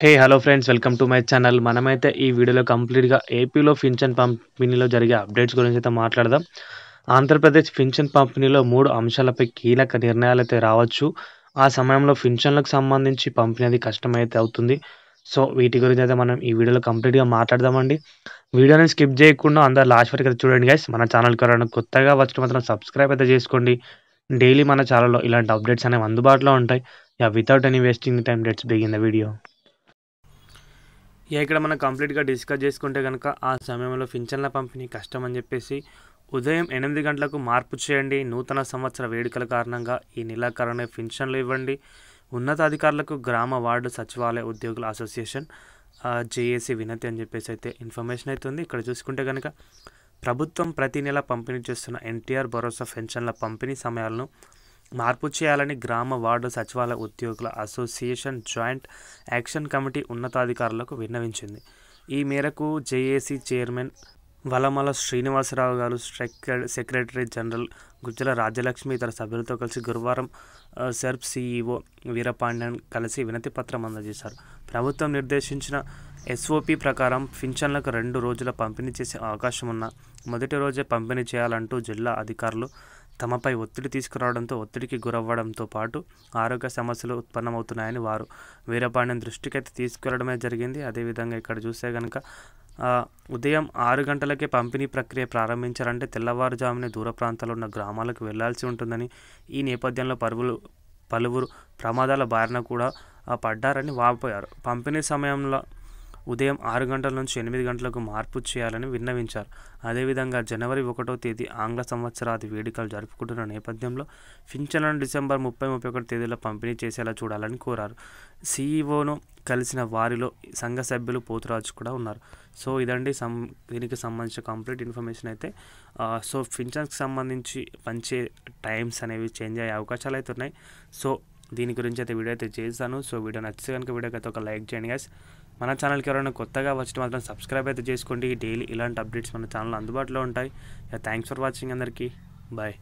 Hello friends, welcome to my channel. మనమైతే ఈ వీడియోలో కంప్లీట్‌గా ఏపీలో పింఛన్ పంపిణీలో జరిగే అప్డేట్స్ గురించి అయితే మాట్లాడదాం. ఆంధ్రప్రదేశ్ పింఛన్ పంపిణీలో 3 అంశాలపై కీలక నిర్ణయాలైతే రావచ్చు. ఆ సమయంలో పింఛన్లకు సంబంధించి పంపిణీ అది కష్టమైతే అవుతుంది. సో, వీటి గురించి అయితే మనం ఈ వీడియోలో కంప్లీట్‌గా మాట్లాడదామండి. వీడియోని స్కిప్ చేయకుండా అందరూ లాస్ట్ వరకు అయితే చూడండి గైస్. మన ఛానల్‌కి ఎవరైనా కొత్తగా వచ్చిన మాత్రం సబ్స్క్రైబ్ అయితే చేసుకోండి. డైలీ మన ఛానల్‌లో ఇలాంటి అప్డేట్స్ అనేవి అందుబాటులో ఉంటాయి. Without any wasting time let's begin the video. ఇక్కడ మనం కంప్లీట్‌గా డిస్కస్ చేసుకుంటే గనక ఆ సమయంలో పింఛన్ల పంపిణీ కష్టం అని చెప్పేసి ఉదయం 8 గంటలకు మార్పు చేయండి. నూతన సంవత్సర వేడుకల కారణంగా ఈ నెలాఖరునే పింఛన్లు ఇవ్వండి. ఉన్నతాధికారులకు గ్రామ వార్డు సచివాలయ ఉద్యోగుల అసోసియేషన్ జేఏసీ వినతి అని చెప్పేసి అయితే ఇన్ఫర్మేషన్ అయితే ఉంది. ఇక్కడ చూసుకుంటే కనుక ప్రభుత్వం ప్రతి నెల పంపిణీ చేస్తున్న ఎన్టీఆర్ భరోసా పెన్షన్ల పంపిణీ సమయాలను మార్పు చేయాలని గ్రామ వార్డు సచివాలయ ఉద్యోగుల అసోసియేషన్ జాయింట్ యాక్షన్ కమిటీ ఉన్నతాధికారులకు విన్నవించింది. ఈ మేరకు జేఏసీ చైర్మన్ వలమల శ్రీనివాసరావు గారు సెక్రటరీ జనరల్ గుజ్జల రాజ్యలక్ష్మి ఇతర సభ్యులతో కలిసి గురువారం సెర్ప్ సీఈఓ వీరపాండ్యన్ కలిసి వినతి పత్రం అందజేశారు. ప్రభుత్వం నిర్దేశించిన ఎస్ఓపి ప్రకారం పింఛన్లకు 2 రోజుల పంపిణీ చేసే అవకాశం ఉన్న మొదటి రోజే పంపిణీ చేయాలంటూ జిల్లా అధికారులు తమపై ఒత్తిడి తీసుకురావడంతో ఒత్తిడికి గురవ్వడంతో పాటు ఆరోగ్య సమస్యలు ఉత్పన్నమవుతున్నాయని వారు వీరపాండ్యన్ దృష్టికి అయితే తీసుకెళ్లడమే జరిగింది. అదేవిధంగా ఇక్కడ చూస్తే కనుక ఉదయం 6 గంటలకే పంపిణీ ప్రక్రియ ప్రారంభించాలంటే తెల్లవారుజామునే దూర ప్రాంతాల్లో ఉన్న గ్రామాలకు వెళ్లాల్సి ఉంటుందని, ఈ నేపథ్యంలో పలువురు ప్రమాదాల బారిన కూడా పడ్డారని వాపోయారు. పంపిణీ సమయంలో ఉదయం 6 గంటల నుంచి 8 గంటలకు మార్పు చేయాలని విన్నవించారు. అదేవిధంగా జనవరి 1వ తేదీ ఆంగ్ల సంవత్సరాది వేడుకలు జరుపుకుంటున్న నేపథ్యంలో పింఛన్లను డిసెంబర్ 30, 31 తేదీలో పంపిణీ చేసేలా చూడాలని కోరారు. సీఈఓను కలిసిన వారిలో సంఘ సభ్యులు పోతురాజు కూడా ఉన్నారు. సో ఇదండి దీనికి సంబంధించిన కంప్లీట్ ఇన్ఫర్మేషన్ అయితే. సో పింఛన్కి సంబంధించి పంచే టైమ్స్ అనేవి చేంజ్ అయ్యే అవకాశాలు అయితే ఉన్నాయి. సో దీని గురించి అయితే వీడియో అయితే చేశాను. సో వీడియో నచ్చితే కనుక వీడియోకి అయితే ఒక లైక్ చేయండి గైస్. మన ఛానల్కి ఎవరైనా కొత్తగా వచ్చిన మాత్రం సబ్స్క్రైబ్ అయితే చేసుకోండి. డైలీ ఇలాంటి అప్డేట్స్ మన ఛానల్లో అందుబాటులో ఉంటాయి. థ్యాంక్స్ ఫర్ వాచింగ్ అందరికీ. బాయ్.